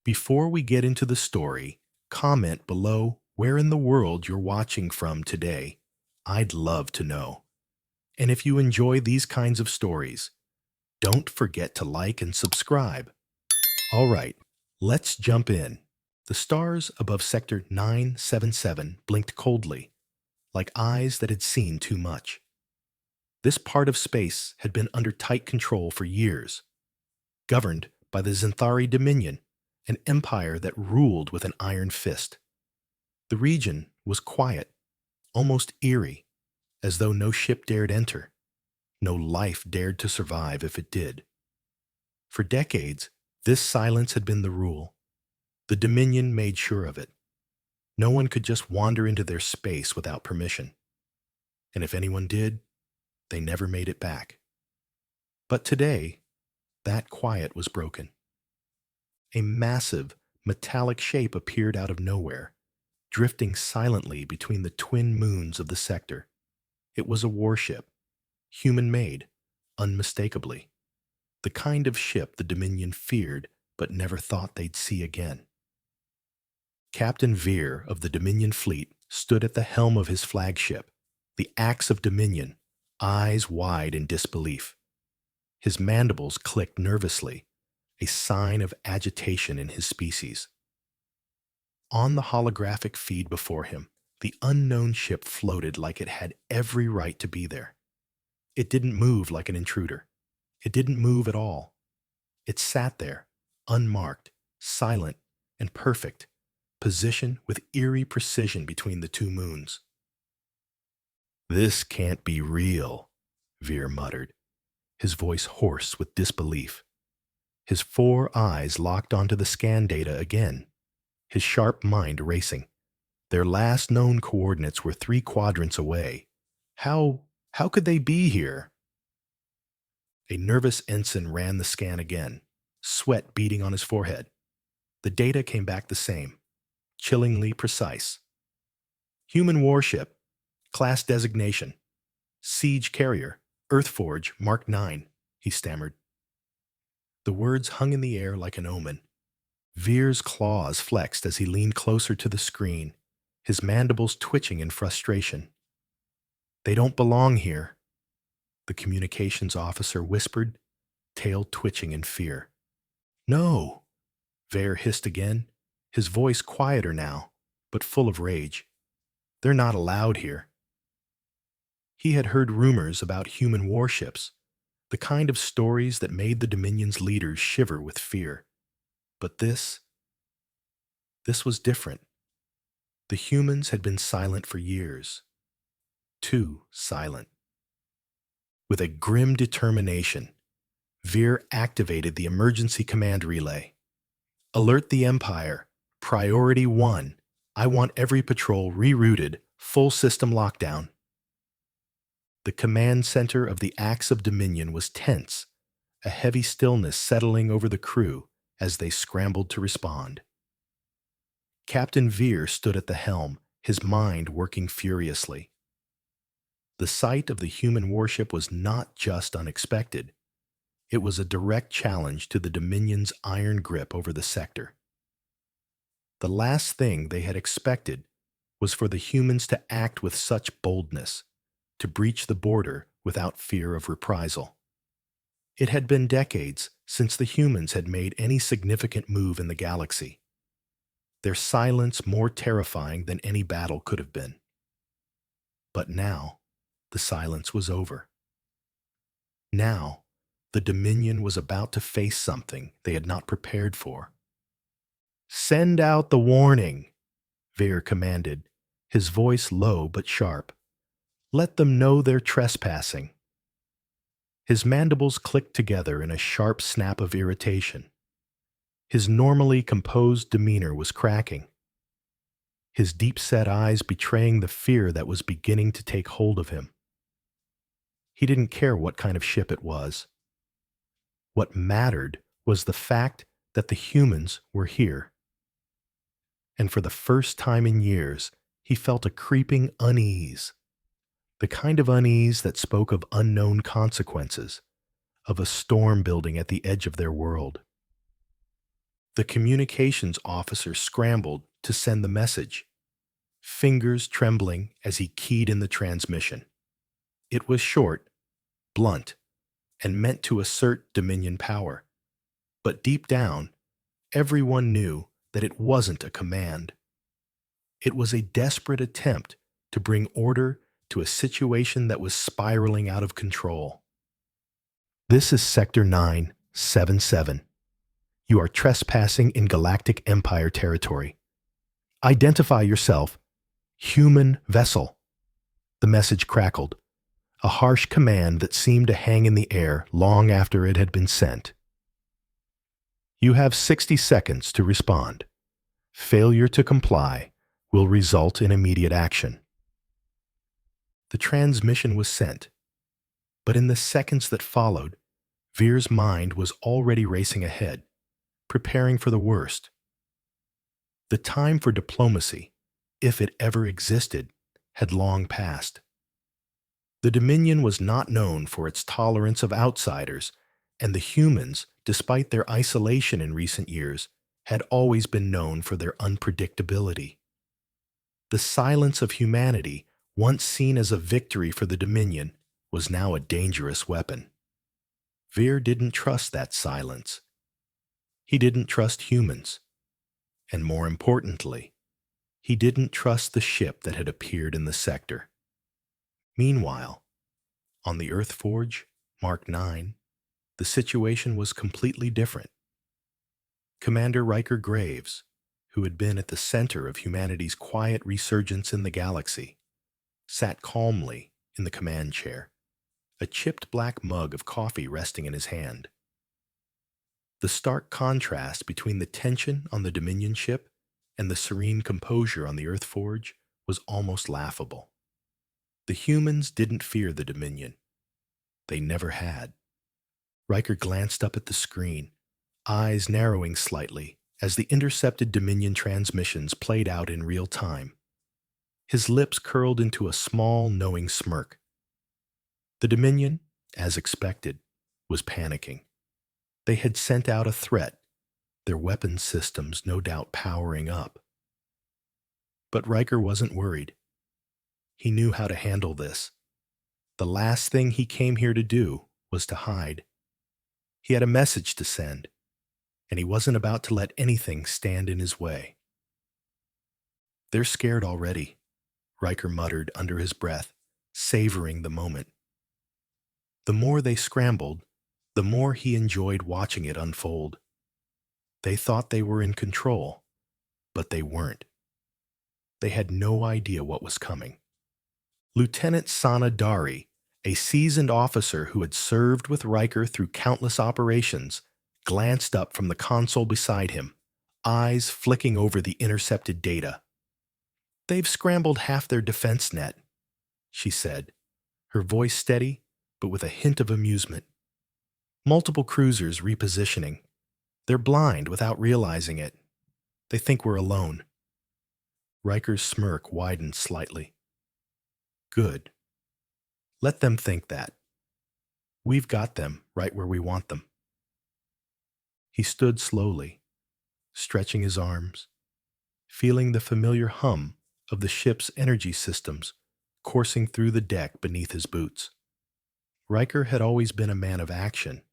Before we get into the story, comment below where in the world you're watching from today. I'd love to know. And if you enjoy these kinds of stories, don't forget to like and subscribe. All right, let's jump in. The stars above Sector 977 blinked coldly, like eyes that had seen too much. This part of space had been under tight control for years, governed by the Zenthari Dominion, an empire that ruled with an iron fist. The region was quiet, almost eerie, as though no ship dared enter, no life dared to survive if it did. For decades, this silence had been the rule. The Dominion made sure of it. No one could just wander into their space without permission. And if anyone did, they never made it back. But today, that quiet was broken. A massive, metallic shape appeared out of nowhere, drifting silently between the twin moons of the sector. It was a warship, human-made, unmistakably. The kind of ship the Dominion feared but never thought they'd see again. Captain Veer of the Dominion fleet stood at the helm of his flagship, the Axe of Dominion, eyes wide in disbelief. His mandibles clicked nervously, a sign of agitation in his species. On the holographic feed before him, the unknown ship floated like it had every right to be there. It didn't move like an intruder. It didn't move at all. It sat there, unmarked, silent, and perfect, positioned with eerie precision between the two moons. "This can't be real," Veer muttered, his voice hoarse with disbelief. His four eyes locked onto the scan data again, his sharp mind racing. Their last known coordinates were 3 quadrants away. How could they be here? A nervous ensign ran the scan again, sweat beading on his forehead. The data came back the same, chillingly precise. Human warship, class designation, siege carrier, Earthforge Mark 9, he stammered. The words hung in the air like an omen. Veer's claws flexed as he leaned closer to the screen, his mandibles twitching in frustration. "They don't belong here," the communications officer whispered, tail twitching in fear. "No," Veer hissed again, his voice quieter now, but full of rage. "They're not allowed here." He had heard rumors about human warships, the kind of stories that made the Dominion's leaders shiver with fear. But this was different. The humans had been silent for years. Too silent. With a grim determination, Veer activated the emergency command relay. "Alert the Empire. Priority 1. I want every patrol rerouted. Full system lockdown." The command center of the Axe of Dominion was tense, a heavy stillness settling over the crew as they scrambled to respond. Captain Veer stood at the helm, his mind working furiously. The sight of the human warship was not just unexpected. It was a direct challenge to the Dominion's iron grip over the sector. The last thing they had expected was for the humans to act with such boldness, to breach the border without fear of reprisal. It had been decades since the humans had made any significant move in the galaxy, their silence more terrifying than any battle could have been. But now, the silence was over. Now, the Dominion was about to face something they had not prepared for. "Send out the warning," Veer commanded, his voice low but sharp. "Let them know they're trespassing." His mandibles clicked together in a sharp snap of irritation. His normally composed demeanor was cracking, his deep-set eyes betraying the fear that was beginning to take hold of him. He didn't care what kind of ship it was. What mattered was the fact that the humans were here. And for the first time in years, he felt a creeping unease. The kind of unease that spoke of unknown consequences, of a storm building at the edge of their world. The communications officer scrambled to send the message, fingers trembling as he keyed in the transmission. It was short, blunt, and meant to assert Dominion power. But deep down, everyone knew that it wasn't a command. It was a desperate attempt to bring order to a situation that was spiraling out of control. This is Sector 977. You are trespassing in Galactic Empire territory. Identify yourself. Human vessel. The message crackled, a harsh command that seemed to hang in the air long after it had been sent. You have 60 seconds to respond. Failure to comply will result in immediate action. The transmission was sent, but in the seconds that followed, Veer's mind was already racing ahead, preparing for the worst. The time for diplomacy, if it ever existed, had long passed. The Dominion was not known for its tolerance of outsiders, and the humans, despite their isolation in recent years, had always been known for their unpredictability. The silence of humanity, once seen as a victory for the Dominion, was now a dangerous weapon. Veer didn't trust that silence. He didn't trust humans. And more importantly, he didn't trust the ship that had appeared in the sector. Meanwhile, on the Earth Forge, Mark 9, the situation was completely different. Commander Riker Graves, who had been at the center of humanity's quiet resurgence in the galaxy, sat calmly in the command chair, a chipped black mug of coffee resting in his hand. The stark contrast between the tension on the Dominion ship and the serene composure on the Earth Forge was almost laughable. The humans didn't fear the Dominion. They never had. Riker glanced up at the screen, eyes narrowing slightly as the intercepted Dominion transmissions played out in real time. His lips curled into a small, knowing smirk. The Dominion, as expected, was panicking. They had sent out a threat, their weapons systems no doubt powering up. But Riker wasn't worried. He knew how to handle this. The last thing he came here to do was to hide. He had a message to send, and he wasn't about to let anything stand in his way. "They're scared already," Riker muttered under his breath, savoring the moment. The more they scrambled, the more he enjoyed watching it unfold. They thought they were in control, but they weren't. They had no idea what was coming. Lieutenant Sana Dari, a seasoned officer who had served with Riker through countless operations, glanced up from the console beside him, eyes flicking over the intercepted data. "They've scrambled half their defense net," she said, her voice steady but with a hint of amusement. "Multiple cruisers repositioning. They're blind without realizing it. They think we're alone." Riker's smirk widened slightly. "Good. Let them think that. We've got them right where we want them." He stood slowly, stretching his arms, feeling the familiar hum of the ship's energy systems coursing through the deck beneath his boots. Riker had always been a man of action,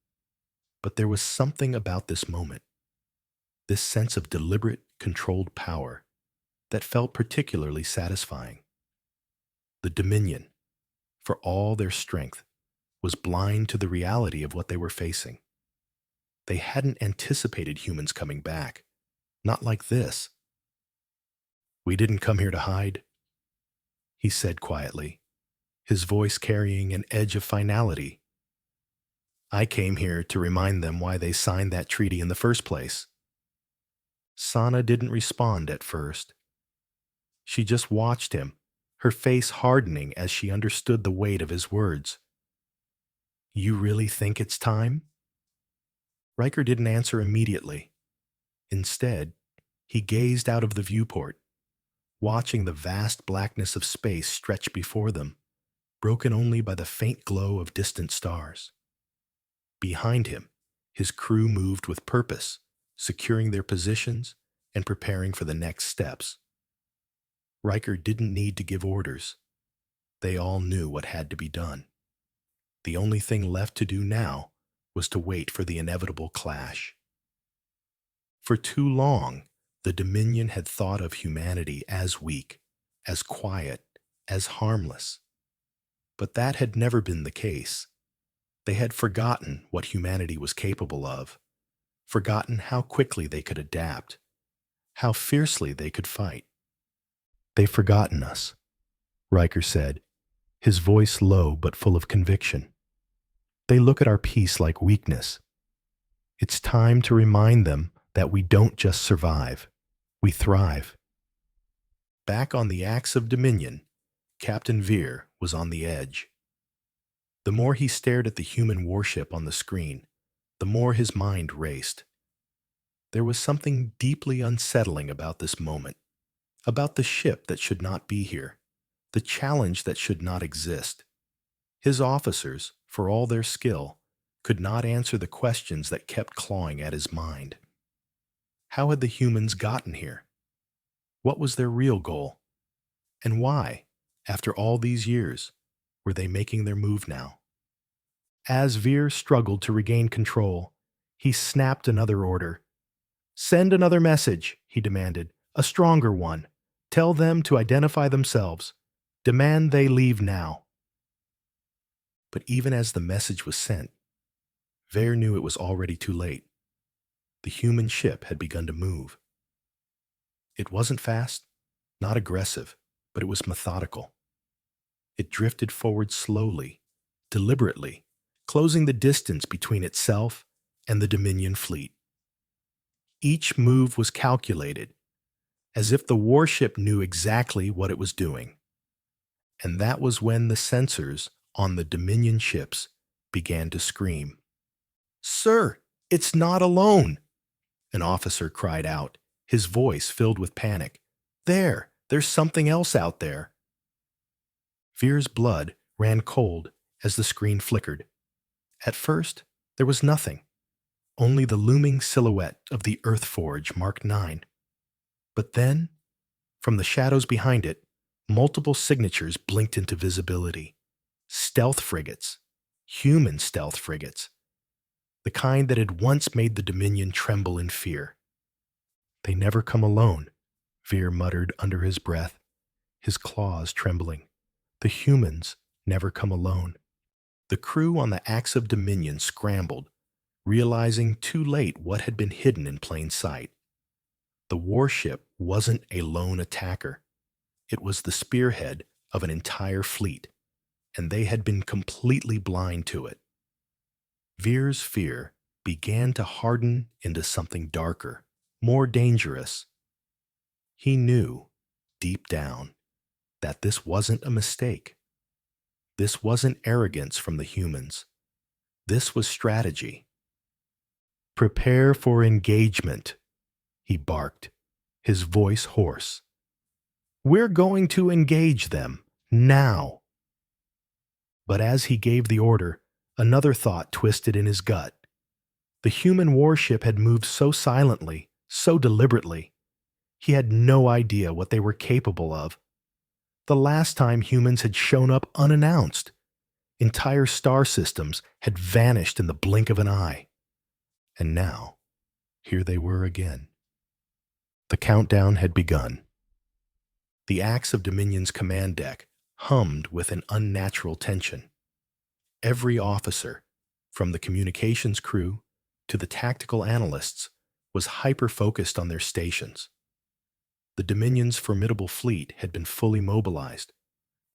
but there was something about this moment, this sense of deliberate, controlled power, that felt particularly satisfying. The Dominion, for all their strength, was blind to the reality of what they were facing. They hadn't anticipated humans coming back, not like this. "We didn't come here to hide," he said quietly, his voice carrying an edge of finality. "I came here to remind them why they signed that treaty in the first place." Sana didn't respond at first. She just watched him, her face hardening as she understood the weight of his words. "You really think it's time?" Riker didn't answer immediately. Instead, he gazed out of the viewport, watching the vast blackness of space stretch before them, broken only by the faint glow of distant stars. Behind him, his crew moved with purpose, securing their positions, and preparing for the next steps. Riker didn't need to give orders. They all knew what had to be done. The only thing left to do now was to wait for the inevitable clash. For too long, the Dominion had thought of humanity as weak, as quiet, as harmless. But that had never been the case. They had forgotten what humanity was capable of, forgotten how quickly they could adapt, how fiercely they could fight. "They've forgotten us," Riker said, his voice low but full of conviction. "They look at our peace like weakness. It's time to remind them that we don't just survive, we thrive." Back on the Axe of Dominion, Captain Veer was on the edge. The more he stared at the human warship on the screen, the more his mind raced. There was something deeply unsettling about this moment, about the ship that should not be here, the challenge that should not exist. His officers, for all their skill, could not answer the questions that kept clawing at his mind. How had the humans gotten here? What was their real goal? And why, after all these years, were they making their move now? As Veer struggled to regain control, he snapped another order. "Send another message," he demanded, "a stronger one. Tell them to identify themselves. Demand they leave now." But even as the message was sent, Veer knew it was already too late. The human ship had begun to move. It wasn't fast, not aggressive, but it was methodical. It drifted forward slowly, deliberately, closing the distance between itself and the Dominion fleet. Each move was calculated, as if the warship knew exactly what it was doing. And that was when the sensors on the Dominion ships began to scream. "Sir, it's not alone!" An officer cried out, his voice filled with panic. There's something else out there." Veer's blood ran cold as the screen flickered. At first, there was nothing, only the looming silhouette of the Earthforge Mark 9. But then, from the shadows behind it, multiple signatures blinked into visibility. Stealth frigates, human stealth frigates, the kind that had once made the Dominion tremble in fear. "They never come alone," Veer muttered under his breath, his claws trembling. "The humans never come alone." The crew on the Axe of Dominion scrambled, realizing too late what had been hidden in plain sight. The warship wasn't a lone attacker. It was the spearhead of an entire fleet, and they had been completely blind to it. Veer's fear began to harden into something darker, more dangerous. He knew, deep down, that this wasn't a mistake. This wasn't arrogance from the humans. This was strategy. "Prepare for engagement," he barked, his voice hoarse. "We're going to engage them, now." But as he gave the order, another thought twisted in his gut. The human warship had moved so silently, so deliberately. He had no idea what they were capable of. The last time humans had shown up unannounced, entire star systems had vanished in the blink of an eye. And now, here they were again. The countdown had begun. The Axe of Dominion's command deck hummed with an unnatural tension. Every officer, from the communications crew to the tactical analysts, was hyper-focused on their stations. The Dominion's formidable fleet had been fully mobilized,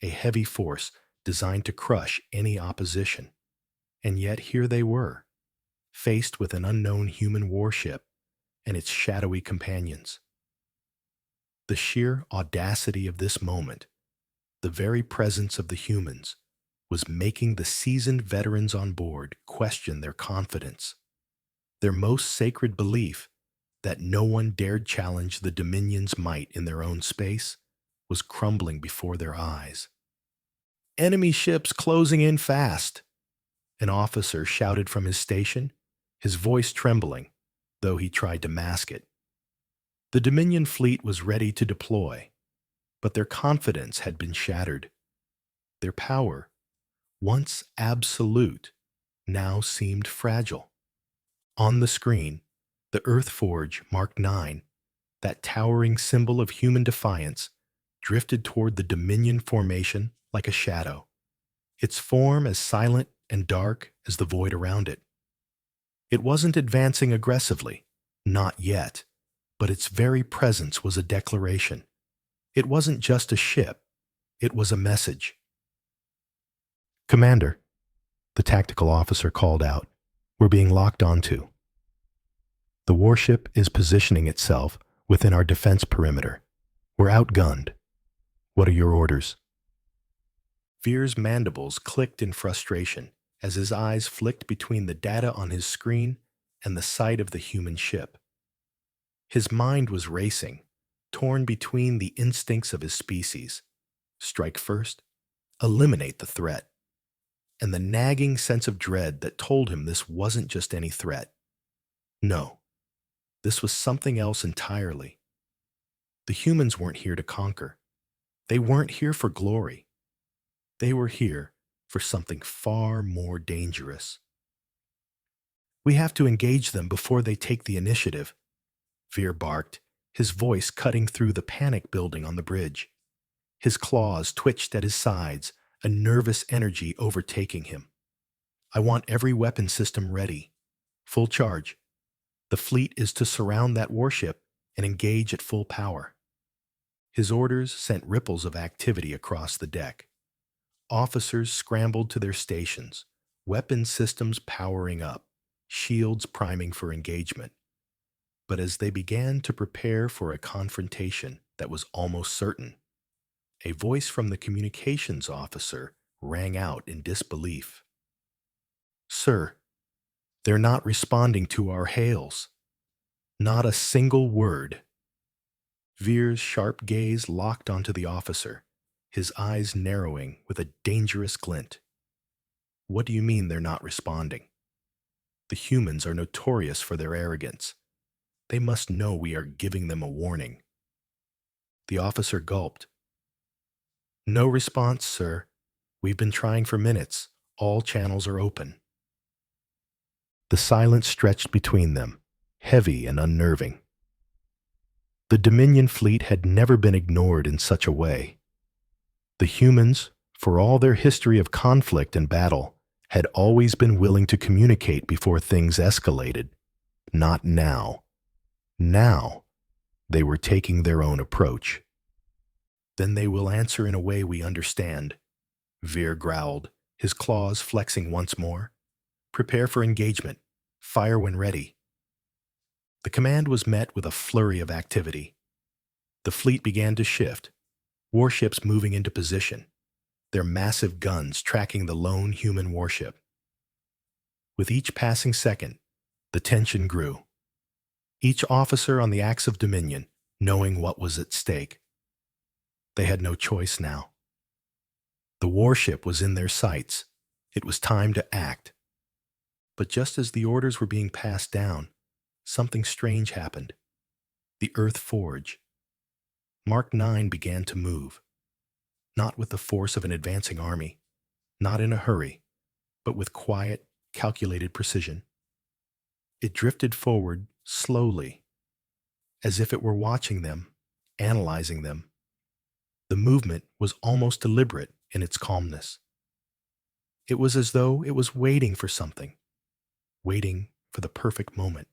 a heavy force designed to crush any opposition. And yet here they were, faced with an unknown human warship and its shadowy companions. The sheer audacity of this moment, the very presence of the humans, was making the seasoned veterans on board question their confidence, their most sacred belief that no one dared challenge the Dominion's might in their own space was crumbling before their eyes. "Enemy ships closing in fast," an officer shouted from his station, his voice trembling. though he tried to mask it. The Dominion fleet was ready to deploy, but their confidence had been shattered. Their power, once absolute, now seemed fragile. On the screen, the Earth Forge Mark 9, that towering symbol of human defiance, drifted toward the Dominion formation like a shadow, its form as silent and dark as the void around it. It wasn't advancing aggressively, not yet, but its very presence was a declaration. It wasn't just a ship, it was a message. "Commander," the tactical officer called out, "we're being locked onto. The warship is positioning itself within our defense perimeter. We're outgunned. What are your orders?" Veer's mandibles clicked in frustration as his eyes flicked between the data on his screen and the sight of the human ship. His mind was racing, torn between the instincts of his species: strike first, eliminate the threat, and the nagging sense of dread that told him this wasn't just any threat. No, this was something else entirely. The humans weren't here to conquer. They weren't here for glory. They were here for something far more dangerous. "We have to engage them before they take the initiative," Veer barked, his voice cutting through the panic building on the bridge. His claws twitched at his sides, a nervous energy overtaking him. "I want every weapon system ready. Full charge. The fleet is to surround that warship and engage at full power." His orders sent ripples of activity across the deck. Officers scrambled to their stations, weapon systems powering up, shields priming for engagement. But as they began to prepare for a confrontation that was almost certain, a voice from the communications officer rang out in disbelief. "Sir, they're not responding to our hails. Not a single word." Veer's sharp gaze locked onto the officer, his eyes narrowing with a dangerous glint. "What do you mean they're not responding? The humans are notorious for their arrogance. They must know we are giving them a warning." The officer gulped. "No response, sir. We've been trying for minutes. All channels are open." The silence stretched between them, heavy and unnerving. The Dominion fleet had never been ignored in such a way. The humans, for all their history of conflict and battle, had always been willing to communicate before things escalated. Not now. Now, they were taking their own approach. "Then they will answer in a way we understand," Veer growled, his claws flexing once more. "Prepare for engagement. Fire when ready." The command was met with a flurry of activity. The fleet began to shift, warships moving into position, their massive guns tracking the lone human warship. With each passing second, the tension grew. Each officer on the axe of Dominion knowing what was at stake. They had no choice now. The warship was in their sights. It was time to act. But just as the orders were being passed down, something strange happened. The Earth Forge. Mark 9 began to move. Not with the force of an advancing army, not in a hurry, but with quiet, calculated precision. It drifted forward slowly, as if it were watching them, analyzing them. The movement was almost deliberate in its calmness. It was as though it was waiting for something, waiting for the perfect moment.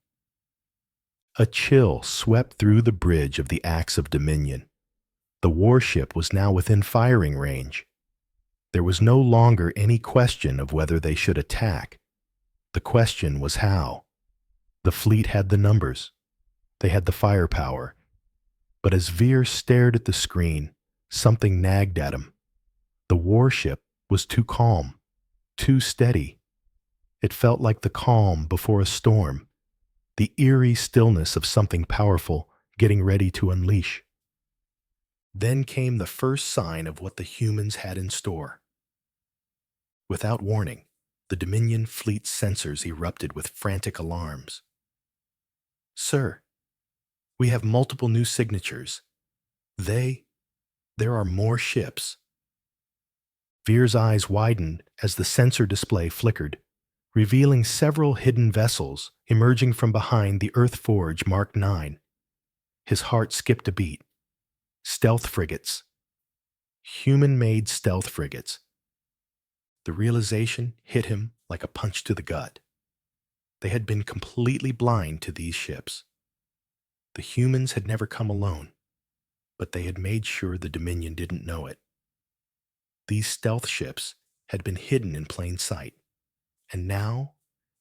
A chill swept through the bridge of the Axe of Dominion. The warship was now within firing range. There was no longer any question of whether they should attack. The question was how. The fleet had the numbers. They had the firepower. But as Veer stared at the screen, something nagged at him. The warship was too calm, too steady. It felt like the calm before a storm, the eerie stillness of something powerful getting ready to unleash. Then came the first sign of what the humans had in store. Without warning, the Dominion fleet's sensors erupted with frantic alarms. Sir, we have multiple new signatures. There are more ships. Veer's eyes widened as the sensor display flickered, revealing several hidden vessels emerging from behind the Earth Forge Mark 9. His heart skipped a beat. Stealth frigates. Human-made stealth frigates. The realization hit him like a punch to the gut. They had been completely blind to these ships. The humans had never come alone, but they had made sure the Dominion didn't know it. These stealth ships had been hidden in plain sight, and now,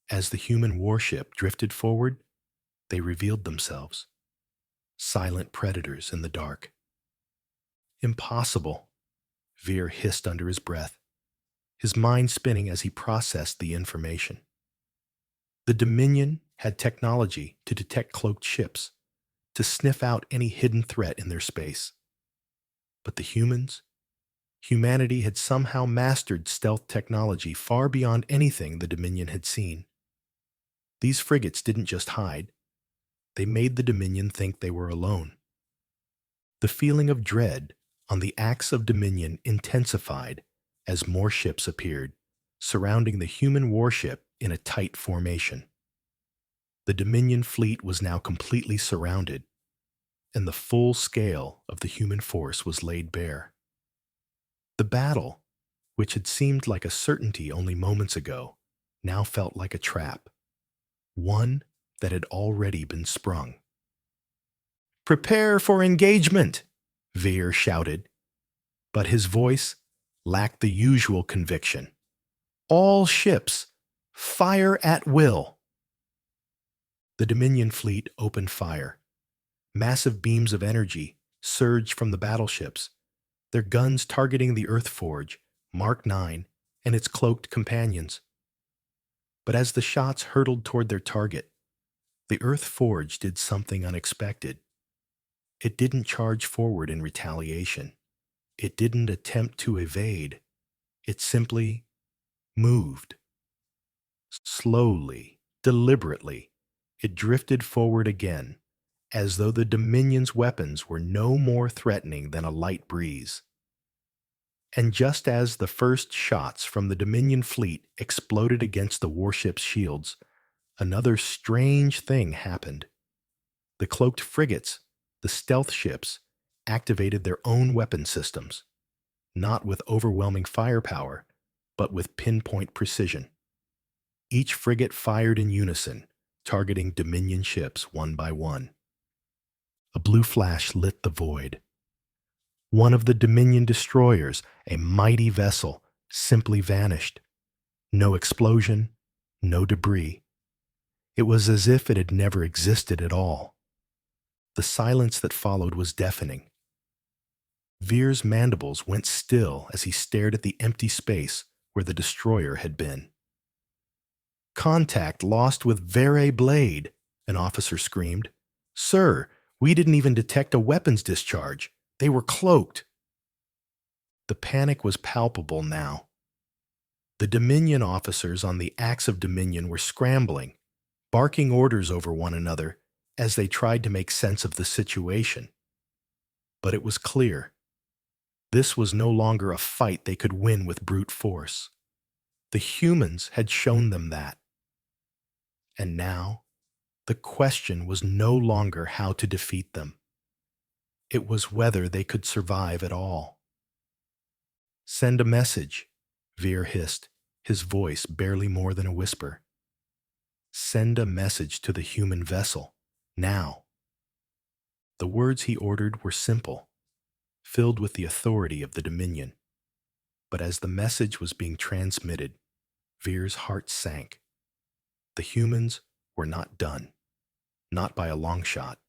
as the human warship drifted forward, they revealed themselves. Silent predators in the dark. Impossible, Veer hissed under his breath, his mind spinning as he processed the information. The Dominion had technology to detect cloaked ships, to sniff out any hidden threat in their space. But the humanity had somehow mastered stealth technology far beyond anything the Dominion had seen. These frigates didn't just hide. They made the Dominion think they were alone. The feeling of dread on the axe of Dominion intensified as more ships appeared, surrounding the human warship in a tight formation. The Dominion fleet was now completely surrounded, and the full scale of the human force was laid bare. The battle, which had seemed like a certainty only moments ago, now felt like a trap, one that had already been sprung. "Prepare for engagement!" Veer shouted, but his voice lacked the usual conviction. "All ships, fire at will!" The Dominion fleet opened fire. Massive beams of energy surged from the battleships, their guns targeting the Earth Forge, Mark 9, and its cloaked companions. But as the shots hurtled toward their target, the Earth Forge did something unexpected. It didn't charge forward in retaliation. It didn't attempt to evade. It simply moved. Slowly, deliberately, it drifted forward again, as though the Dominion's weapons were no more threatening than a light breeze. And just as the first shots from the Dominion fleet exploded against the warship's shields, another strange thing happened. The cloaked frigates, the stealth ships, activated their own weapon systems, not with overwhelming firepower, but with pinpoint precision. Each frigate fired in unison, targeting Dominion ships one by one. A blue flash lit the void. One of the Dominion destroyers, a mighty vessel, simply vanished. No explosion, no debris. It was as if it had never existed at all. The silence that followed was deafening. Veer's mandibles went still as he stared at the empty space where the destroyer had been. "Contact lost with Vere Blade," an officer screamed. "Sir, we didn't even detect a weapons discharge. They were cloaked." The panic was palpable now. The Dominion officers on the Axe of Dominion were scrambling, barking orders over one another as they tried to make sense of the situation. But it was clear. This was no longer a fight they could win with brute force. The humans had shown them that. And now, the question was no longer how to defeat them. It was whether they could survive at all. "Send a message," Veer hissed, his voice barely more than a whisper. "Send a message to the human vessel, now." The words he ordered were simple, filled with the authority of the Dominion. But as the message was being transmitted, Veer's heart sank. The humans were not done, not by a long shot.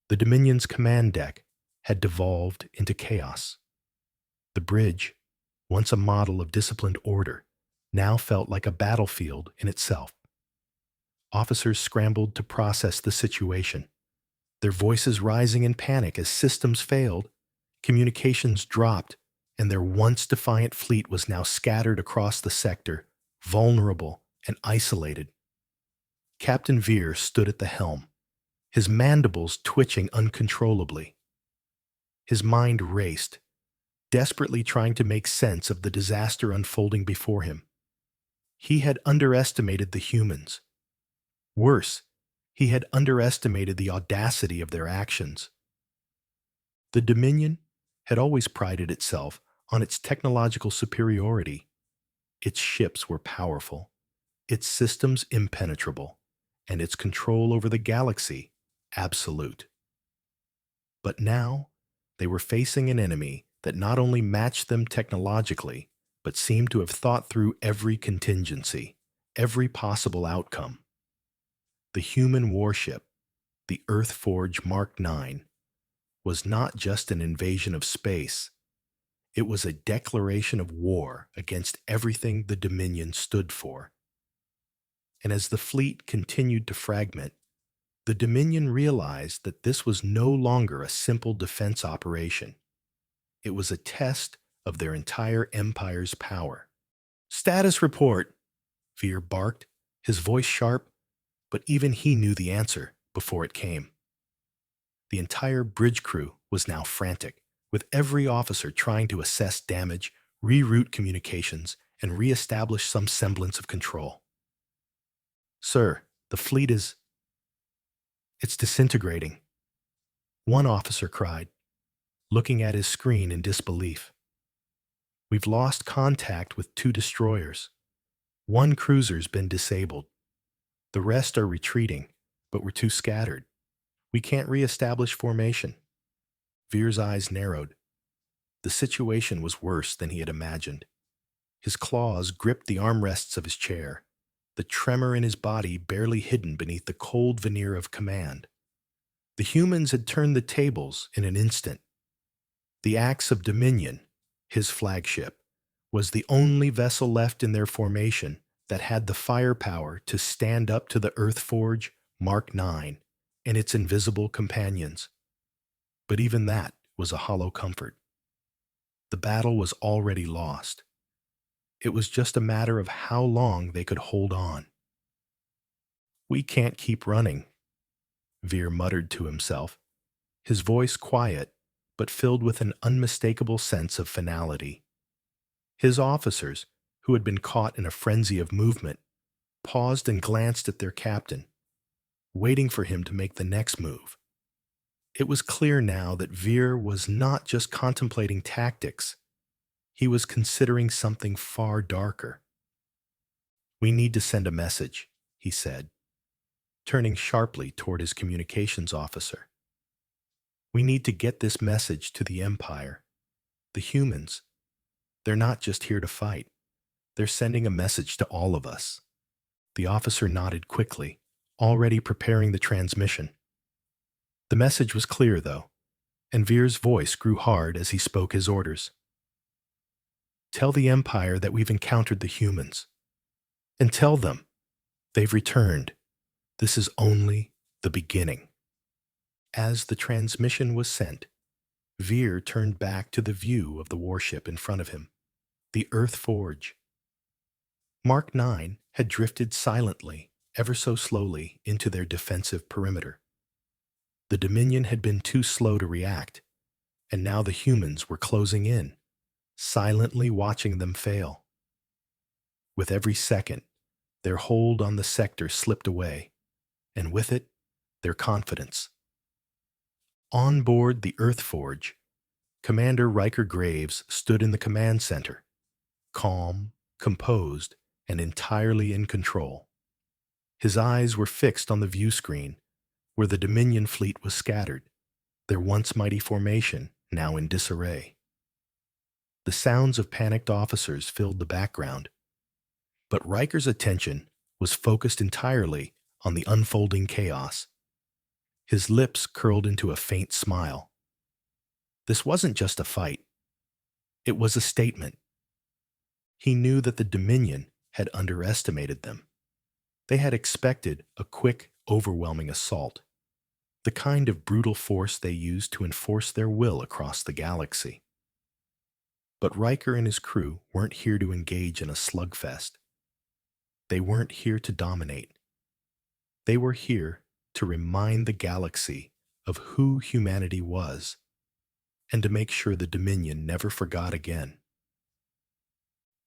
The Dominion's command deck had devolved into chaos. The bridge, once a model of disciplined order, now felt like a battlefield in itself. Officers scrambled to process the situation, their voices rising in panic as systems failed, communications dropped, and their once defiant fleet was now scattered across the sector, vulnerable and isolated. Captain Veer stood at the helm, his mandibles twitching uncontrollably. His mind raced, desperately trying to make sense of the disaster unfolding before him. He had underestimated the humans. Worse, he had underestimated the audacity of their actions. The Dominion had always prided itself on its technological superiority. Its ships were powerful, its systems impenetrable, and its control over the galaxy absolute. But now, they were facing an enemy that not only matched them technologically, but seemed to have thought through every contingency, every possible outcome. The human warship, the Earthforge Mark IX, was not just an invasion of space. It was a declaration of war against everything the Dominion stood for. And as the fleet continued to fragment, the Dominion realized that this was no longer a simple defense operation. It was a test of their entire empire's power. "Status report," Veer barked, his voice sharp, but even he knew the answer before it came. The entire bridge crew was now frantic, with every officer trying to assess damage, reroute communications, and reestablish some semblance of control. "Sir, the fleet is... it's disintegrating," one officer cried, looking at his screen in disbelief. "We've lost contact with 2 destroyers. 1 cruiser's been disabled. The rest are retreating, but we're too scattered. We can't reestablish formation." Veer's eyes narrowed. The situation was worse than he had imagined. His claws gripped the armrests of his chair, the tremor in his body barely hidden beneath the cold veneer of command. The humans had turned the tables in an instant. The Axe of Dominion, his flagship, was the only vessel left in their formation that had the firepower to stand up to the Earthforge Mark IX and its invisible companions. But even that was a hollow comfort. The battle was already lost. It was just a matter of how long they could hold on. "We can't keep running," Veer muttered to himself, his voice quiet but filled with an unmistakable sense of finality. His officers, who had been caught in a frenzy of movement, paused and glanced at their captain, waiting for him to make the next move. It was clear now that Veer was not just contemplating tactics. He was considering something far darker. "We need to send a message," he said, turning sharply toward his communications officer. "We need to get this message to the Empire. The humans, they're not just here to fight. They're sending a message to all of us." The officer nodded quickly, already preparing the transmission. The message was clear, though, and Veer's voice grew hard as he spoke his orders. "Tell the Empire that we've encountered the humans. And tell them they've returned. This is only the beginning." As the transmission was sent, Veer turned back to the view of the warship in front of him, the Earthforge. Mark IX had drifted silently, ever so slowly, into their defensive perimeter. The Dominion had been too slow to react, and now the humans were closing in, silently watching them fail. With every second, their hold on the sector slipped away, and with it, their confidence. On board the Earthforge, Commander Riker Graves stood in the command center, calm, composed, and entirely in control. His eyes were fixed on the view screen, where the Dominion fleet was scattered, their once mighty formation now in disarray. The sounds of panicked officers filled the background, but Riker's attention was focused entirely on the unfolding chaos. His lips curled into a faint smile. This wasn't just a fight. It was a statement. He knew that the Dominion had underestimated them. They had expected a quick, overwhelming assault, the kind of brutal force they used to enforce their will across the galaxy. But Riker and his crew weren't here to engage in a slugfest. They weren't here to dominate. They were here to remind the galaxy of who humanity was and to make sure the Dominion never forgot again.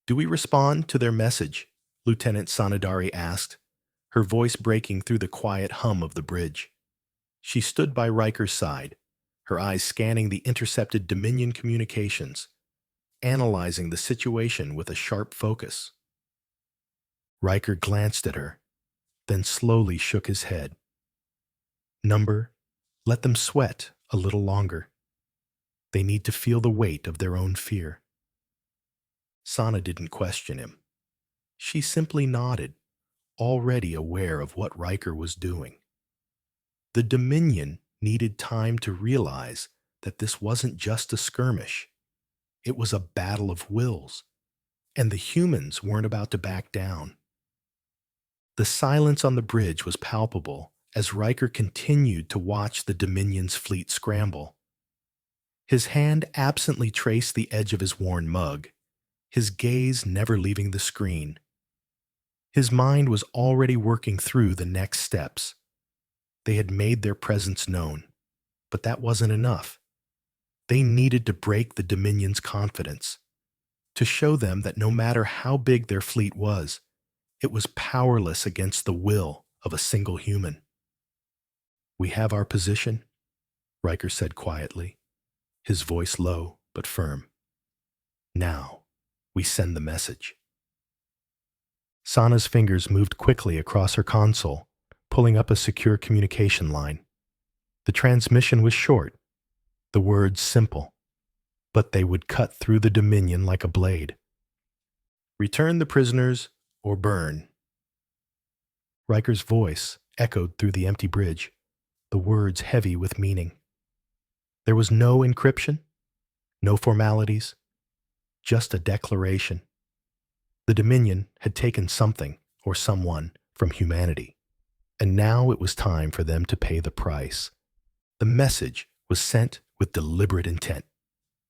"Do we respond to their message?" Lieutenant Sanadari asked, her voice breaking through the quiet hum of the bridge. She stood by Riker's side, her eyes scanning the intercepted Dominion communications, analyzing the situation with a sharp focus. Riker glanced at her, then slowly shook his head. "Number, let them sweat a little longer. They need to feel the weight of their own fear." Sana didn't question him. She simply nodded, already aware of what Riker was doing. The Dominion needed time to realize that this wasn't just a skirmish. It was a battle of wills, and the humans weren't about to back down. The silence on the bridge was palpable as Riker continued to watch the Dominion's fleet scramble. His hand absently traced the edge of his worn mug, his gaze never leaving the screen. His mind was already working through the next steps. They had made their presence known, but that wasn't enough. They needed to break the Dominion's confidence, to show them that no matter how big their fleet was, it was powerless against the will of a single human. "We have our position," Riker said quietly, his voice low but firm. "Now, we send the message." Sana's fingers moved quickly across her console, pulling up a secure communication line. The transmission was short, the words simple, but they would cut through the Dominion like a blade. "Return the prisoners or burn." Riker's voice echoed through the empty bridge, the words heavy with meaning. There was no encryption, no formalities, just a declaration. The Dominion had taken something or someone from humanity, and now it was time for them to pay the price. The message was sent with deliberate intent,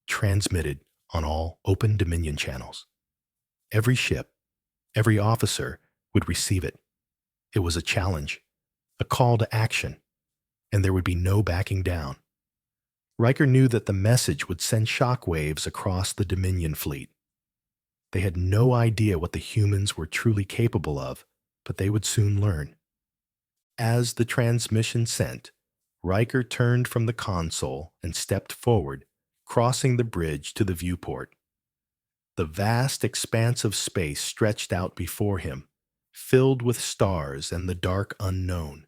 transmitted on all open Dominion channels. Every ship, every officer would receive it. It was a challenge, a call to action, and there would be no backing down. Riker knew that the message would send shockwaves across the Dominion fleet. They had no idea what the humans were truly capable of, but they would soon learn. As the transmission sent, Riker turned from the console and stepped forward, crossing the bridge to the viewport. The vast expanse of space stretched out before him, filled with stars and the dark unknown.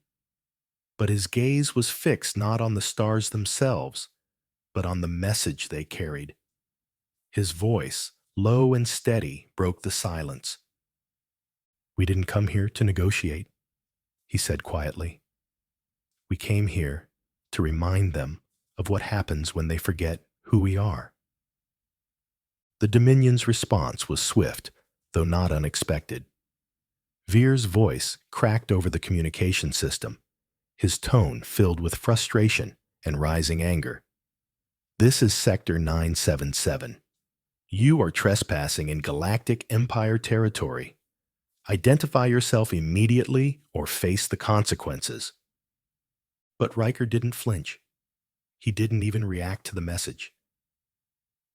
But his gaze was fixed not on the stars themselves, but on the message they carried. His voice, low and steady, broke the silence. "We didn't come here to negotiate," he said quietly. "We came here to remind them of what happens when they forget who we are." The Dominion's response was swift, though not unexpected. Veer's voice cracked over the communication system, his tone filled with frustration and rising anger. "This is Sector 977. You are trespassing in Galactic Empire territory. Identify yourself immediately or face the consequences." But Riker didn't flinch. He didn't even react to the message.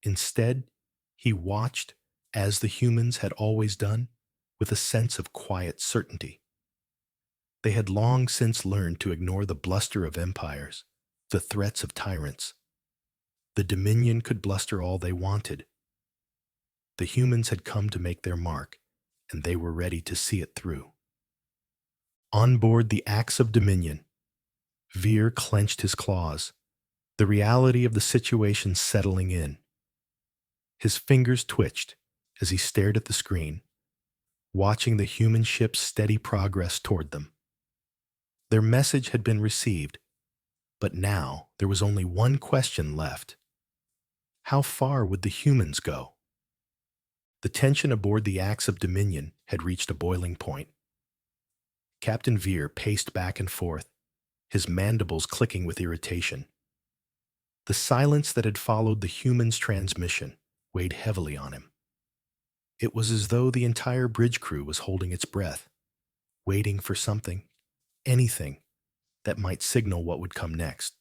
Instead, he watched, as the humans had always done, with a sense of quiet certainty. They had long since learned to ignore the bluster of empires, the threats of tyrants. The Dominion could bluster all they wanted. The humans had come to make their mark, and they were ready to see it through. On board the Axe of Dominion, Veer clenched his claws, the reality of the situation settling in. His fingers twitched as he stared at the screen, watching the human ship's steady progress toward them. Their message had been received, but now there was only one question left. How far would the humans go? The tension aboard the Axe of Dominion had reached a boiling point. Captain Veer paced back and forth, his mandibles clicking with irritation. The silence that had followed the humans' transmission weighed heavily on him. It was as though the entire bridge crew was holding its breath, waiting for something, anything, that might signal what would come next.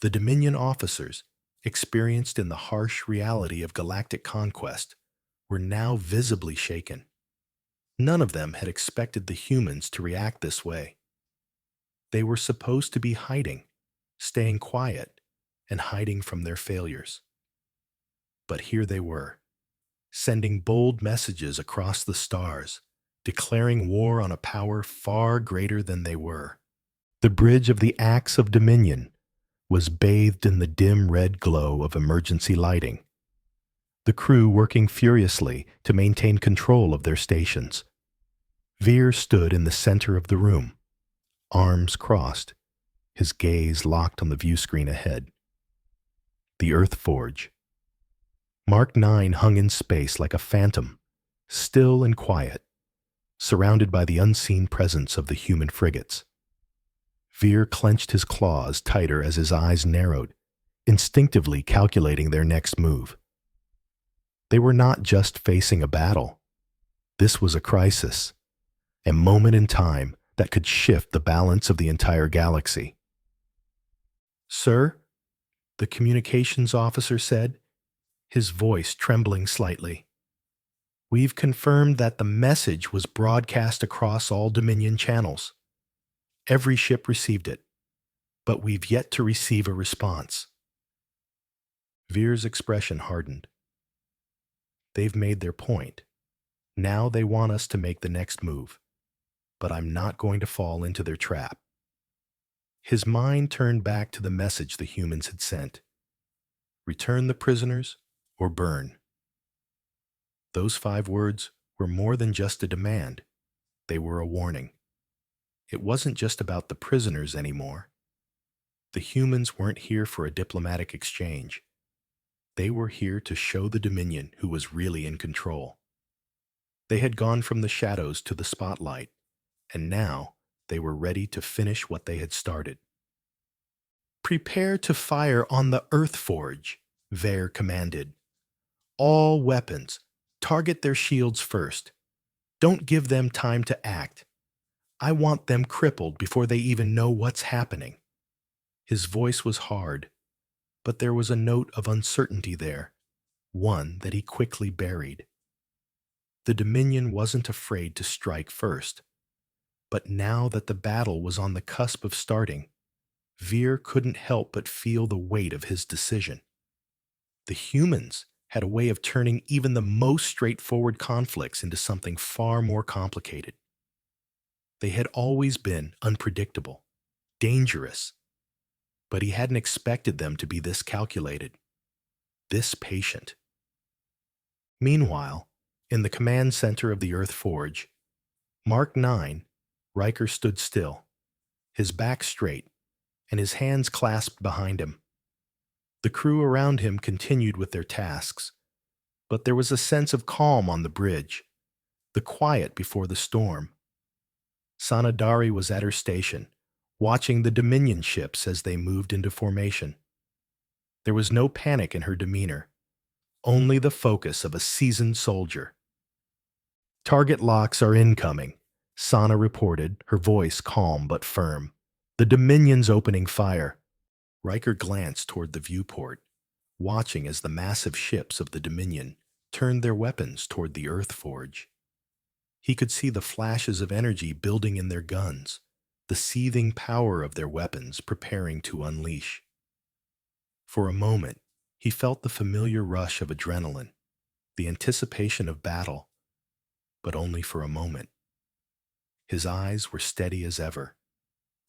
The Dominion officers, experienced in the harsh reality of galactic conquest, were now visibly shaken. None of them had expected the humans to react this way. They were supposed to be hiding, staying quiet, and hiding from their failures. But here they were, sending bold messages across the stars, declaring war on a power far greater than they were. The bridge of the Axe of Dominion was bathed in the dim red glow of emergency lighting, the crew working furiously to maintain control of their stations. Veer stood in the center of the room, arms crossed, his gaze locked on the view screen ahead. The Earth Forge. Mark 9 hung in space like a phantom, still and quiet, surrounded by the unseen presence of the human frigates. Veer clenched his claws tighter as his eyes narrowed, instinctively calculating their next move. They were not just facing a battle. This was a crisis, a moment in time that could shift the balance of the entire galaxy. "Sir," the communications officer said, his voice trembling slightly, "we've confirmed that the message was broadcast across all Dominion channels. Every ship received it, but we've yet to receive a response." Veer's expression hardened. "They've made their point. Now they want us to make the next move, but I'm not going to fall into their trap." His mind turned back to the message the humans had sent. Return the prisoners or burn. Those 5 words were more than just a demand. They were a warning. It wasn't just about the prisoners anymore. The humans weren't here for a diplomatic exchange. They were here to show the Dominion who was really in control. They had gone from the shadows to the spotlight, and now they were ready to finish what they had started. "Prepare to fire on the Earth Forge," Veer commanded. "All weapons, target their shields first. Don't give them time to act. I want them crippled before they even know what's happening." His voice was hard, but there was a note of uncertainty there, one that he quickly buried. The Dominion wasn't afraid to strike first, but now that the battle was on the cusp of starting, Veer couldn't help but feel the weight of his decision. The humans had a way of turning even the most straightforward conflicts into something far more complicated. They had always been unpredictable, dangerous, but he hadn't expected them to be this calculated, this patient. Meanwhile, in the command center of the Earth Forge, Mark 9, Riker stood still, his back straight, and his hands clasped behind him. The crew around him continued with their tasks, but there was a sense of calm on the bridge, the quiet before the storm. Sanadari was at her station, watching the Dominion ships as they moved into formation. There was no panic in her demeanor, only the focus of a seasoned soldier. "Target locks are incoming," Sana reported, her voice calm but firm. "The Dominion's opening fire." Riker glanced toward the viewport, watching as the massive ships of the Dominion turned their weapons toward the Earth Forge. He could see the flashes of energy building in their guns, the seething power of their weapons preparing to unleash. For a moment, he felt the familiar rush of adrenaline, the anticipation of battle, but only for a moment. His eyes were steady as ever,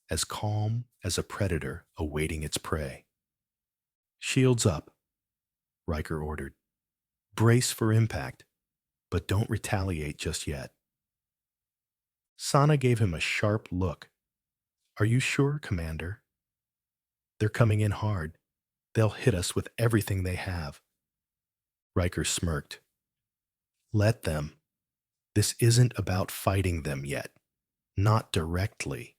as calm as a predator awaiting its prey. "Shields up," Riker ordered. "Brace for impact, but don't retaliate just yet." Sana gave him a sharp look. "Are you sure, Commander?" "They're coming in hard. They'll hit us with everything they have." Riker smirked. "Let them. This isn't about fighting them yet. Not directly.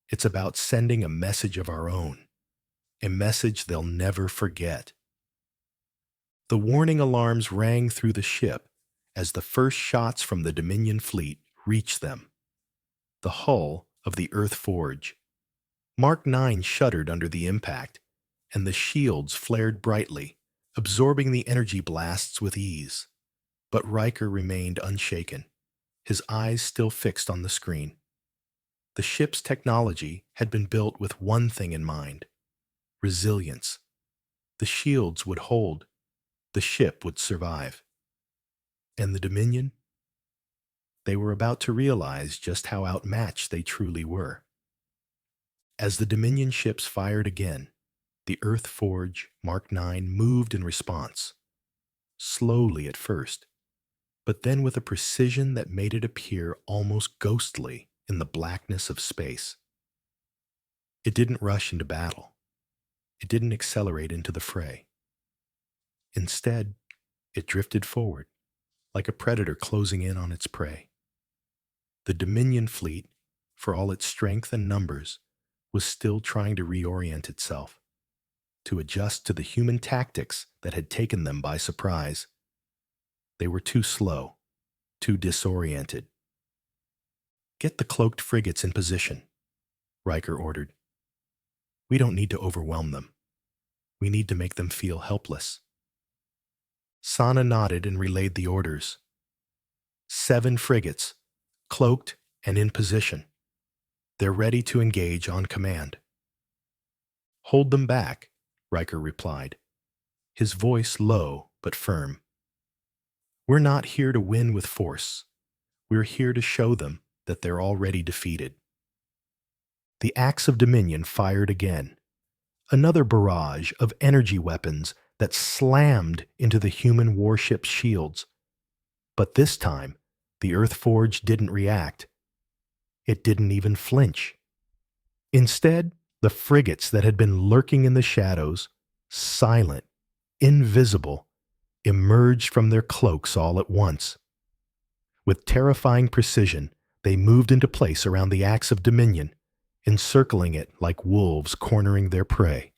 It's about sending a message of our own. A message they'll never forget." The warning alarms rang through the ship as the first shots from the Dominion fleet reached them. The hull of the Earth Forge. Mark 9 shuddered under the impact, and the shields flared brightly, absorbing the energy blasts with ease. But Riker remained unshaken, his eyes still fixed on the screen. The ship's technology had been built with one thing in mind: resilience. The shields would hold, the ship would survive. And the Dominion? They were about to realize just how outmatched they truly were. As the Dominion ships fired again, the Earth Forge Mark 9 moved in response, slowly at first, but then with a precision that made it appear almost ghostly in the blackness of space. It didn't rush into battle. It didn't accelerate into the fray. Instead, it drifted forward, like a predator closing in on its prey. The Dominion fleet, for all its strength and numbers, was still trying to reorient itself, to adjust to the human tactics that had taken them by surprise. They were too slow, too disoriented. "Get the cloaked frigates in position," Riker ordered. "We don't need to overwhelm them. We need to make them feel helpless." Sana nodded and relayed the orders. 7 frigates, cloaked and in position. They're ready to engage on command. "Hold them back," Riker replied, his voice low but firm. "We're not here to win with force. We're here to show them that they're already defeated." The Axe of Dominion fired again, another barrage of energy weapons that slammed into the human warship's shields. But this time, the Earth Forge didn't react. It didn't even flinch. Instead, the frigates that had been lurking in the shadows, silent, invisible, emerged from their cloaks all at once. With terrifying precision, they moved into place around the Axe of Dominion, encircling it like wolves cornering their prey.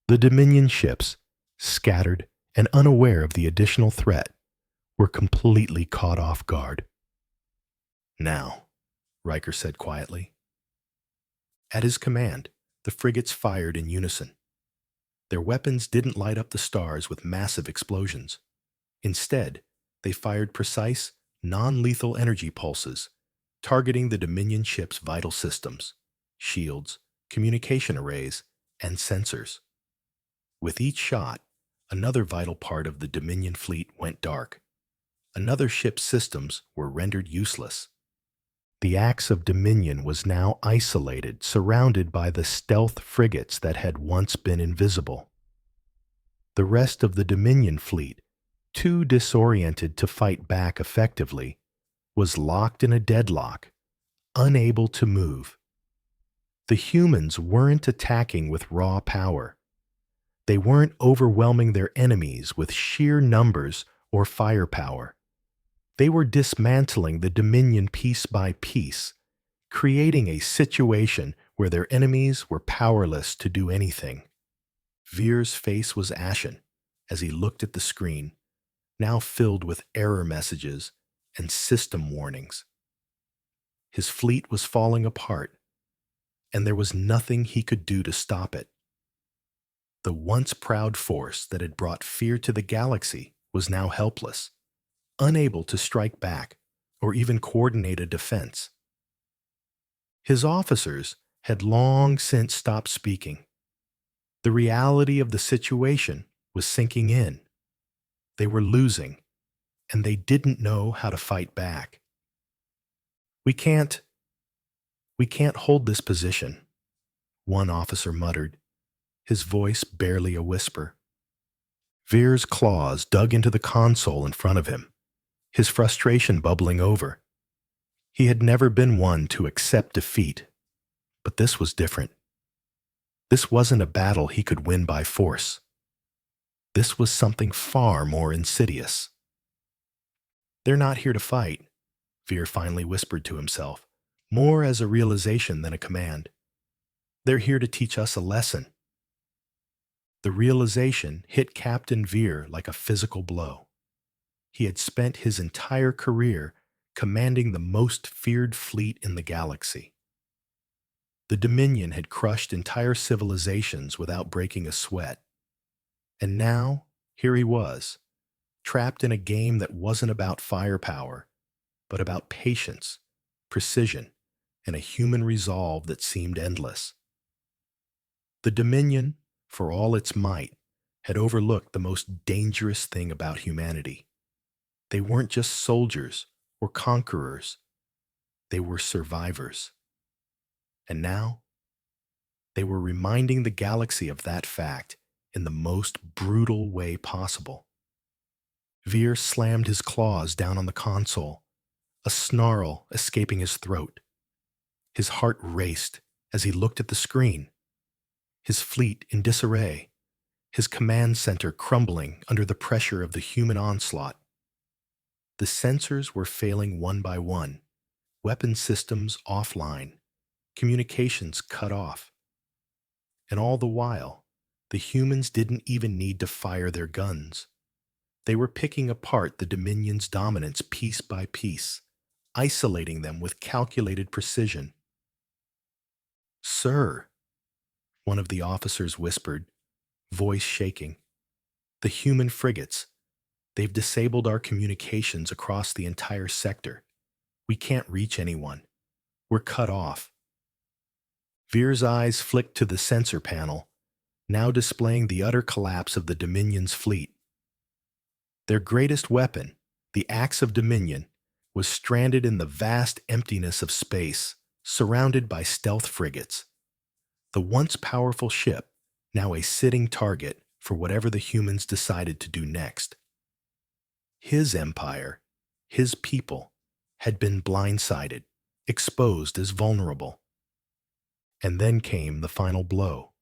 The Dominion ships, scattered and unaware of the additional threat, were completely caught off guard. "Now," Riker said quietly. At his command, the frigates fired in unison. Their weapons didn't light up the stars with massive explosions. Instead, they fired precise, non-lethal energy pulses, targeting the Dominion ship's vital systems, shields, communication arrays, and sensors. With each shot, another vital part of the Dominion fleet went dark. Another ship's systems were rendered useless. The Axe of Dominion was now isolated, surrounded by the stealth frigates that had once been invisible. The rest of the Dominion fleet, too disoriented to fight back effectively, was locked in a deadlock, unable to move. The humans weren't attacking with raw power. They weren't overwhelming their enemies with sheer numbers or firepower. They were dismantling the Dominion piece by piece, creating a situation where their enemies were powerless to do anything. Veer's face was ashen as he looked at the screen, now filled with error messages and system warnings. His fleet was falling apart, and there was nothing he could do to stop it. The once proud force that had brought fear to the galaxy was now helpless, unable to strike back or even coordinate a defense. His officers had long since stopped speaking. The reality of the situation was sinking in. They were losing, and they didn't know how to fight back. We can't hold this position," one officer muttered, his voice barely a whisper. Veer's claws dug into the console in front of him, his frustration bubbling over. He had never been one to accept defeat, but this was different. This wasn't a battle he could win by force. This was something far more insidious. "They're not here to fight," Veer finally whispered to himself, more as a realization than a command. "They're here to teach us a lesson." The realization hit Captain Veer like a physical blow. He had spent his entire career commanding the most feared fleet in the galaxy. The Dominion had crushed entire civilizations without breaking a sweat. And now, here he was, trapped in a game that wasn't about firepower, but about patience, precision, and a human resolve that seemed endless. The Dominion, for all its might, had overlooked the most dangerous thing about humanity. They weren't just soldiers or conquerors, they were survivors. And now, they were reminding the galaxy of that fact in the most brutal way possible. Veer slammed his claws down on the console, a snarl escaping his throat. His heart raced as he looked at the screen, his fleet in disarray, his command center crumbling under the pressure of the human onslaught. The sensors were failing one by one, weapon systems offline, communications cut off. And all the while, the humans didn't even need to fire their guns. They were picking apart the Dominion's dominance piece by piece, isolating them with calculated precision. "Sir," one of the officers whispered, voice shaking, "the human frigates, they've disabled our communications across the entire sector. We can't reach anyone. We're cut off." Veer's eyes flicked to the sensor panel, now displaying the utter collapse of the Dominion's fleet. Their greatest weapon, the Axe of Dominion, was stranded in the vast emptiness of space, surrounded by stealth frigates. The once powerful ship, now a sitting target for whatever the humans decided to do next. His empire, his people, had been blindsided, exposed as vulnerable. And then came the final blow.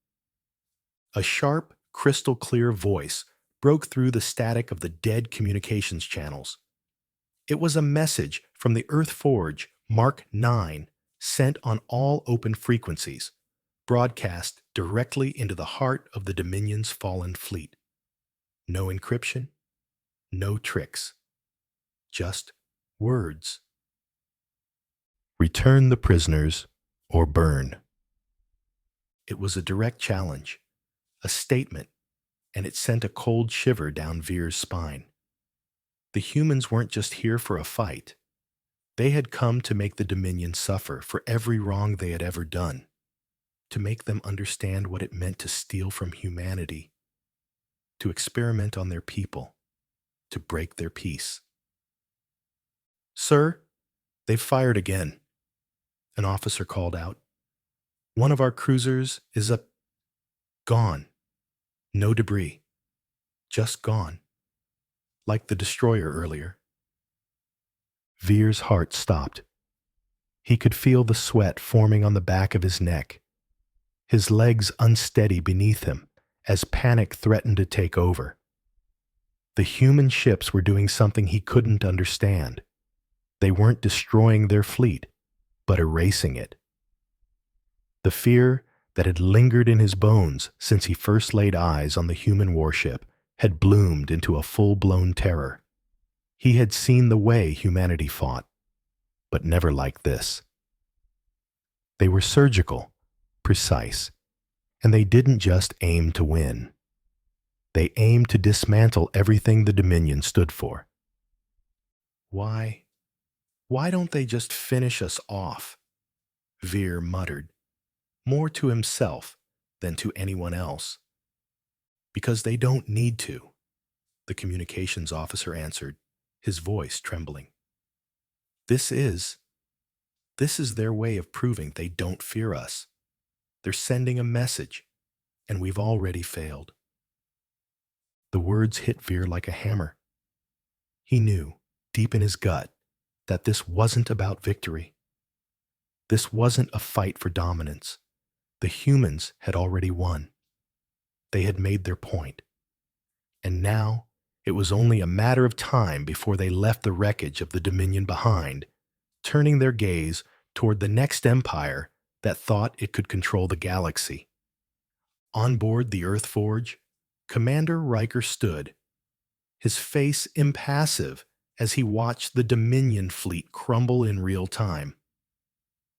A sharp, crystal-clear voice broke through the static of the dead communications channels. It was a message from the Earth Forge Mark 9 sent on all open frequencies, broadcast directly into the heart of the Dominion's fallen fleet. No encryption, no tricks, just words. "Return the prisoners or burn." It was a direct challenge, a statement, and it sent a cold shiver down Veer's spine. The humans weren't just here for a fight. They had come to make the Dominion suffer for every wrong they had ever done, to make them understand what it meant to steal from humanity, to experiment on their people, to break their peace. "Sir, they've fired again," an officer called out. "One of our cruisers is gone. No debris. Just gone. Like the destroyer earlier." Veer's heart stopped. He could feel the sweat forming on the back of his neck, his legs unsteady beneath him as panic threatened to take over. The human ships were doing something he couldn't understand. They weren't destroying their fleet, but erasing it. The fear that had lingered in his bones since he first laid eyes on the human warship had bloomed into a full-blown terror. He had seen the way humanity fought, but never like this. They were surgical, precise, and they didn't just aim to win. They aimed to dismantle everything the Dominion stood for. Why don't they just finish us off?" Veer muttered, more to himself than to anyone else. "Because they don't need to," the communications officer answered, his voice trembling. This is their way of proving they don't fear us. They're sending a message, and we've already failed." The words hit Veer like a hammer. He knew, deep in his gut, that this wasn't about victory. This wasn't a fight for dominance. The humans had already won. They had made their point. And now, it was only a matter of time before they left the wreckage of the Dominion behind, turning their gaze toward the next empire that thought it could control the galaxy. On board the Earth Forge, Commander Riker stood, his face impassive as he watched the Dominion fleet crumble in real time.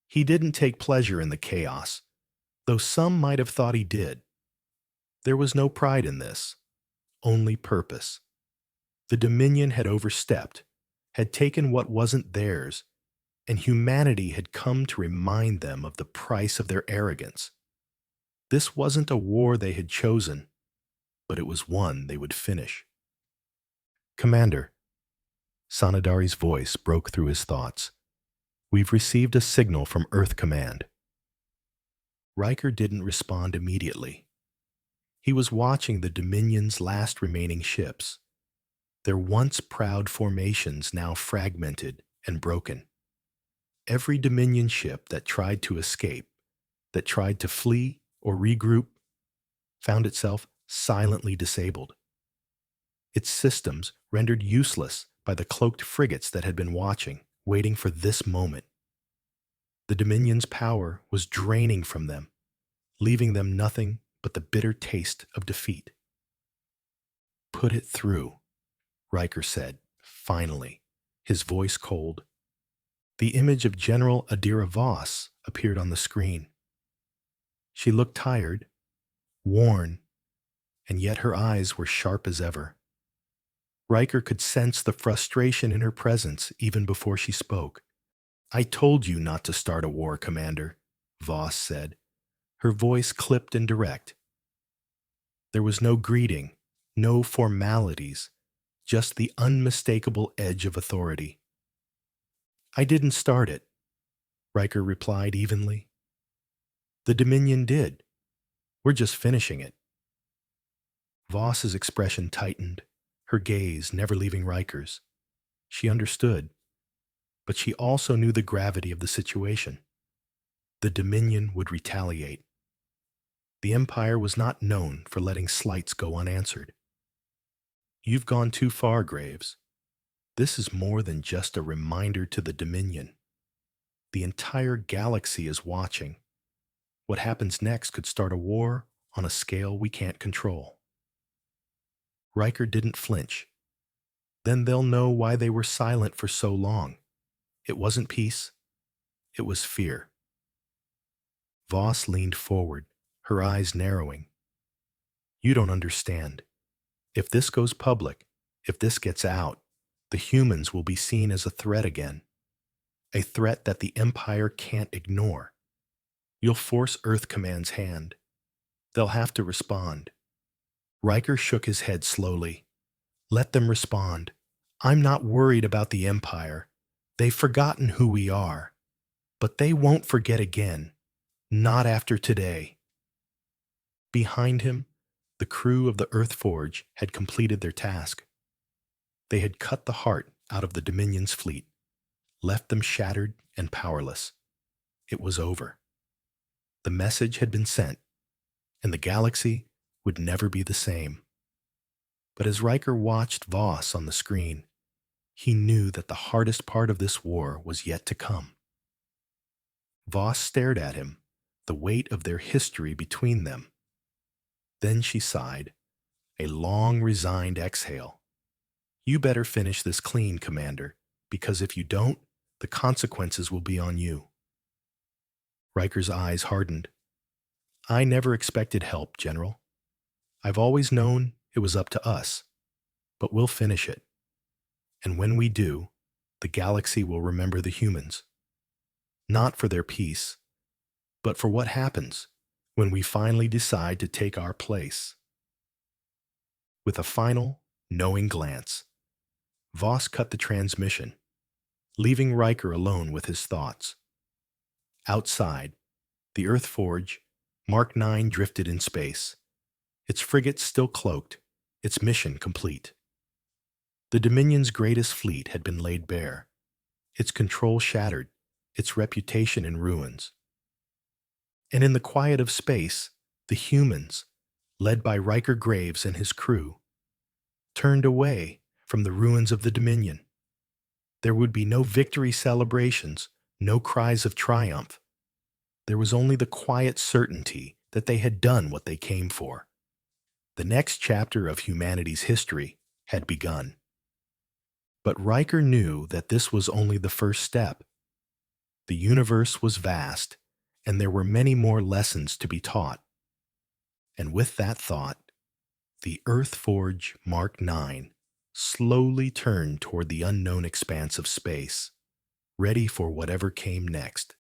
He didn't take pleasure in the chaos, though some might have thought he did. There was no pride in this, only purpose. The Dominion had overstepped, had taken what wasn't theirs, and humanity had come to remind them of the price of their arrogance. This wasn't a war they had chosen, but it was one they would finish. Commander, Sanadari's voice broke through his thoughts. We've received a signal from Earth Command. Riker didn't respond immediately. He was watching the Dominion's last remaining ships, their once proud formations now fragmented and broken. Every Dominion ship that tried to escape, that tried to flee or regroup, found itself silently disabled. Its systems rendered useless by the cloaked frigates that had been watching, waiting for this moment. The Dominion's power was draining from them, leaving them nothing but the bitter taste of defeat. Put it through, Riker said, finally, his voice cold. The image of General Adira Voss appeared on the screen. She looked tired, worn, and yet her eyes were sharp as ever. Riker could sense the frustration in her presence even before she spoke. I told you not to start a war, Commander, Voss said, her voice clipped and direct. There was no greeting, no formalities, just the unmistakable edge of authority. I didn't start it, Riker replied evenly. The Dominion did. We're just finishing it. Voss's expression tightened, her gaze never leaving Riker's. She understood, but she also knew the gravity of the situation. The Dominion would retaliate. The Empire was not known for letting slights go unanswered. You've gone too far, Graves. This is more than just a reminder to the Dominion. The entire galaxy is watching. What happens next could start a war on a scale we can't control. Riker didn't flinch. Then they'll know why they were silent for so long. It wasn't peace. It was fear. Voss leaned forward, her eyes narrowing. You don't understand. If this goes public, if this gets out, the humans will be seen as a threat again. A threat that the Empire can't ignore. You'll force Earth Command's hand. They'll have to respond. Riker shook his head slowly. Let them respond. I'm not worried about the Empire. They've forgotten who we are. But they won't forget again. Not after today. Behind him, the crew of the Earth Forge had completed their task. They had cut the heart out of the Dominion's fleet, left them shattered and powerless. It was over. The message had been sent, and the galaxy would never be the same. But as Riker watched Voss on the screen, he knew that the hardest part of this war was yet to come. Voss stared at him, the weight of their history between them. Then she sighed, a long, resigned exhale. You better finish this clean, Commander, because if you don't, the consequences will be on you. Riker's eyes hardened. I never expected help, General. I've always known it was up to us, but we'll finish it. And when we do, the galaxy will remember the humans. Not for their peace, but for what happens when we finally decide to take our place. With a final, knowing glance, Voss cut the transmission, leaving Riker alone with his thoughts. Outside, the Earth Forge, Mark IX drifted in space, its frigates still cloaked, its mission complete. The Dominion's greatest fleet had been laid bare, its control shattered, its reputation in ruins. And in the quiet of space, the humans, led by Riker Graves and his crew, turned away from the ruins of the Dominion. There would be no victory celebrations, no cries of triumph. There was only the quiet certainty that they had done what they came for. The next chapter of humanity's history had begun. But Riker knew that this was only the first step. The universe was vast, and there were many more lessons to be taught. And with that thought, the Earth Forge Mark 9 slowly turned toward the unknown expanse of space, ready for whatever came next.